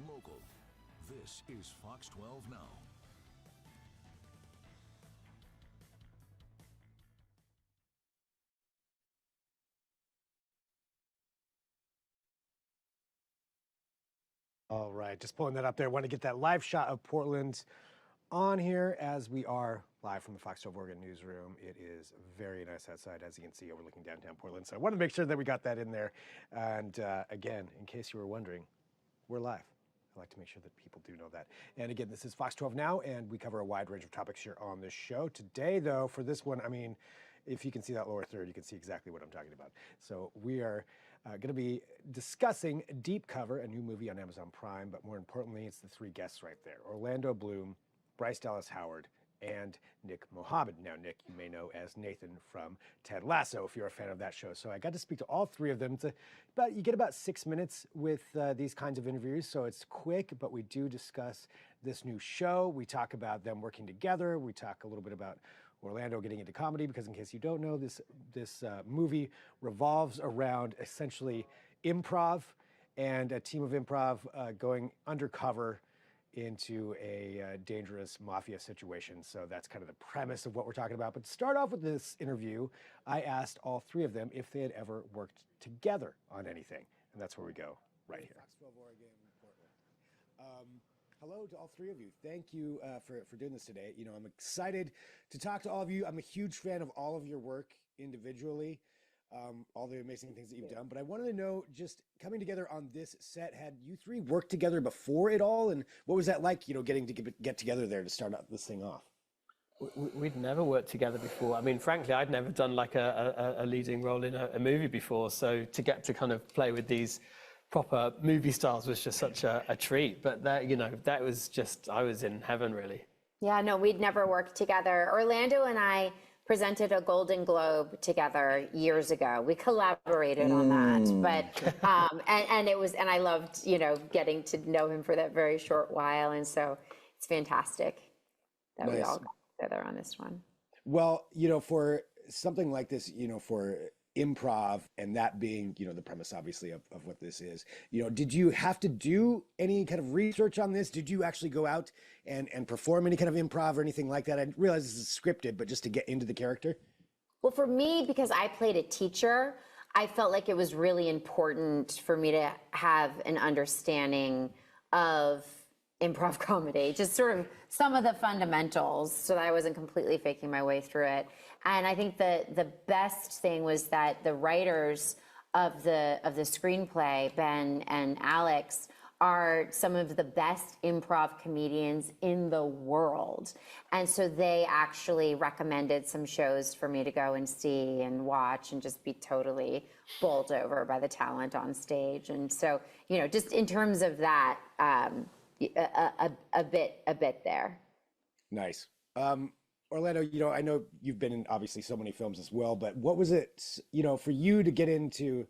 local. This is Fox 12 Now. All right, just pulling that up there. Want to get that live shot of Portland on here as we are live from the Fox 12 Oregon newsroom. It is very nice outside, as you can see, overlooking downtown Portland. So I wanted to make sure that we got that in there. And again, in case you were wondering, we're live. I like to make sure that people do know that. And again, this is Fox 12 Now, and we cover a wide range of topics here on this show. Today, though, for this one, I mean, if you can see that lower third, you can see exactly what I'm talking about. So we are going to be discussing Deep Cover, a new movie on Amazon Prime, but more importantly, it's the three guests right there: Orlando Bloom, Bryce Dallas Howard, and Nick Mohammed. Now, Nick, you may know as Nathan from Ted Lasso, if you're a fan of that show. So I got to speak to all three of them. You get about 6 minutes with these kinds of interviews, so it's quick, but we do discuss this new show. We talk about them working together. We talk a little bit about Orlando getting into comedy, because in case you don't know, this movie revolves around essentially improv and a team of improv going undercover into a dangerous mafia situation. So that's kind of the premise of what we're talking about. But to start off with this interview, I asked all three of them if they had ever worked together on anything. And that's where we go right here. Fox 12 Oregon, Portland. Hello to all three of you. Thank you for doing this today. You know, I'm excited to talk to all of you. I'm a huge fan of all of your work individually, all the amazing things that you've done. But I wanted to know, just coming together on this set, had you three worked together before it all? And what was that like, you know, getting to get together there to start this thing off? We'd never worked together before. I mean, frankly, I'd never done like a leading role in a movie before. So to get to kind of play with these proper movie stars was just such a treat. But that, you know, that was just, I was in heaven, really. Yeah, no, we'd never worked together. Orlando and I presented a Golden Globe together years ago. We collaborated on that, but and it was, and I loved, you know, getting to know him for that very short while, and so it's fantastic that we all got together on this one. Well, you know, for something like this, you know, for improv, and that being, you know, the premise obviously of what this is, you know, did you have to do any kind of research on this? Did you actually go out and perform any kind of improv or anything like that? I realize this is scripted, but just to get into the character? Well, for me, because I played a teacher, I felt like it was really important for me to have an understanding of improv comedy, just sort of some of the fundamentals, so that I wasn't completely faking my way through it. And I think the best thing was that the writers of the screenplay, Ben and Alex, are some of the best improv comedians in the world. And so they actually recommended some shows for me to go and see and watch and just be totally bowled over by the talent on stage. And so, you know, just in terms of that, a bit there. Nice. Orlando, you know, I know you've been in obviously so many films as well, but what was it, you know, for you to get into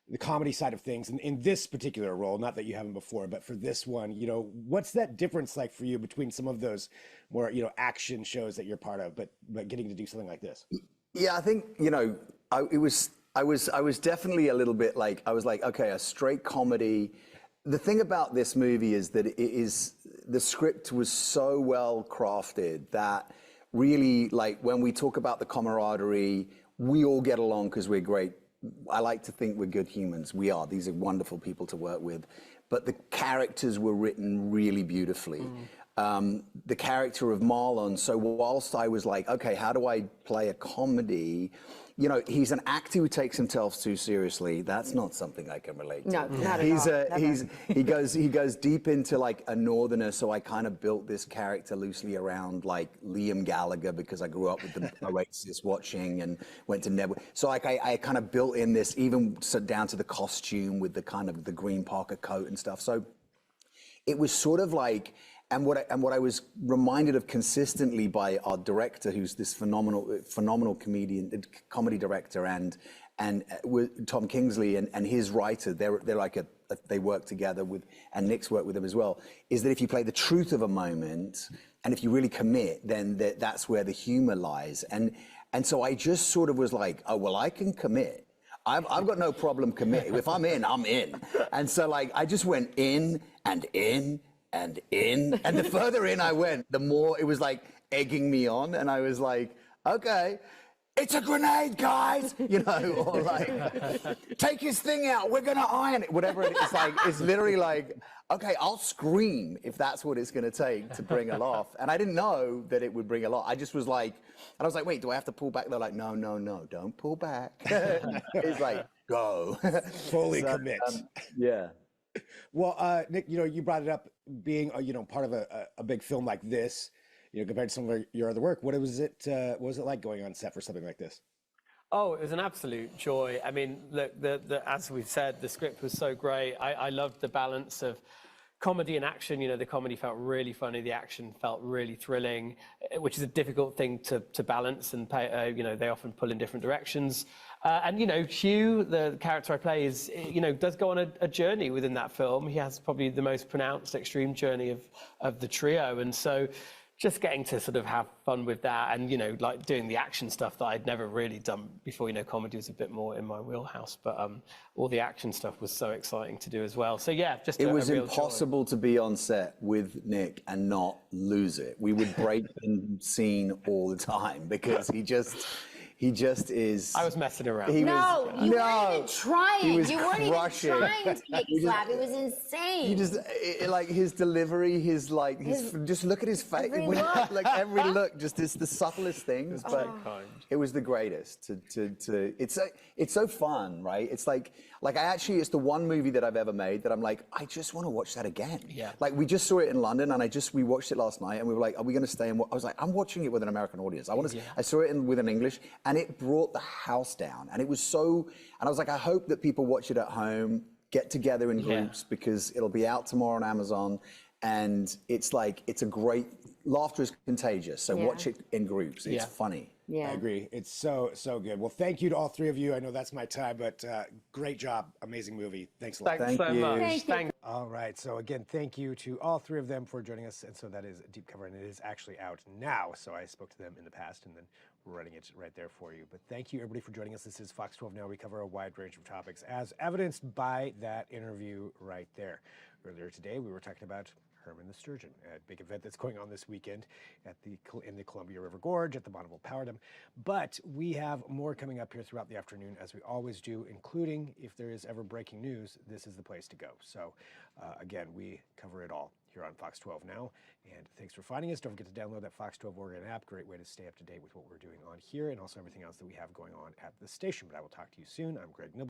the comedy side of things and in this particular role, not that you haven't before, but for this one, you know, what's that difference like for you between some of those more, you know, action shows that you're part of, but getting to do something like this? Yeah, I think, you know, I was definitely a little bit like, I was like, okay, a straight comedy. The thing about this movie is that the script was so well crafted that really, like, when we talk about the camaraderie, we all get along because we're great. I like to think we're good humans. We are. These are wonderful people to work with. But the characters were written really beautifully. The character of Marlon, so whilst I was like, okay, how do I play a comedy? You know, he's an actor who takes himself too seriously. That's not something I can relate to. No, not at all. He goes deep into like a northerner, so I kind of built this character loosely around like Liam Gallagher because I grew up with the Oasis watching and went to Nebula. So like I kind of built in this, even so down to the costume with the kind of the green Parker coat and stuff. So it was sort of like, and what I was reminded of consistently by our director, who's this phenomenal comedy director, and Tom Kingsley and his writer, they're like they work together with, and Nick's worked with them as well, is that if you play the truth of a moment, and if you really commit, then that's where the humor lies. And so I just sort of was like, oh, well, I can commit. I've got no problem committing. If I'm in, I'm in. And so like I just went in and in and in, and the further in I went, the more it was like egging me on, and I was like, okay. It's a grenade, guys, or like, take his thing out, we're gonna iron it, whatever it is. Like, it's literally like, okay, I'll scream if that's what it's gonna take to bring a laugh. And I didn't know that it would bring a laugh. I just was like, and I was like, wait, do I have to pull back? They're like, no, don't pull back. It's like, go. Fully commit. Yeah. Well, Nick, you brought it up being, part of a big film like this. Compared to some of your other work, what was it like going on set for something like this? Oh, it was an absolute joy. I mean, look, as we've said, the script was so great. I loved the balance of comedy and action. The comedy felt really funny. The action felt really thrilling, which is a difficult thing to balance. And they often pull in different directions. And Hugh, the character I play, does go on a journey within that film. He has probably the most pronounced extreme journey of the trio, and so. Just getting to sort of have fun with that and, like doing the action stuff that I'd never really done before, comedy was a bit more in my wheelhouse, but all the action stuff was so exciting to do as well. So yeah, just it was a real impossible to be on set with Nick and not lose it. We would break in scene all the time because he just is. I was messing around. You weren't even trying. You weren't even trying to make it laugh. It was insane. You just like his delivery, just look at his face. Every look, just it's the subtlest things. But it was the greatest. It's so fun, right? It's like it's the one movie that I've ever made that I'm like, I just want to watch that again. Yeah. Like we just saw it in London, and we watched it last night, and we were like, are we going to stay? And I was like, I'm watching it with an American audience. I saw it with an English. And it brought the house down. And it was and I was like, I hope that people watch it at home, get together in groups, because it'll be out tomorrow on Amazon. And it's a great, laughter is contagious. So watch it in groups. It's funny. Yeah. I agree. It's so good. Well, thank you to all three of you. I know that's my time, but great job. Amazing movie. Thanks a lot. Thanks so much. Thank you. All right. So again, thank you to all three of them for joining us. And so that is Deep Cover, and it is actually out now. So I spoke to them in the past, and then we're running it right there for you. But thank you, everybody, for joining us. This is Fox 12 Now. We cover a wide range of topics, as evidenced by that interview right there. Earlier today, we were talking about Herman the Sturgeon, a big event that's going on this weekend in the Columbia River Gorge at the Bonneville Power Dam. But we have more coming up here throughout the afternoon, as we always do, including if there is ever breaking news, this is the place to go. So again, we cover it all here on Fox 12 Now. And thanks for finding us. Don't forget to download that Fox 12 Oregon app. Great way to stay up to date with what we're doing on here and also everything else that we have going on at the station. But I will talk to you soon. I'm Greg Nibble.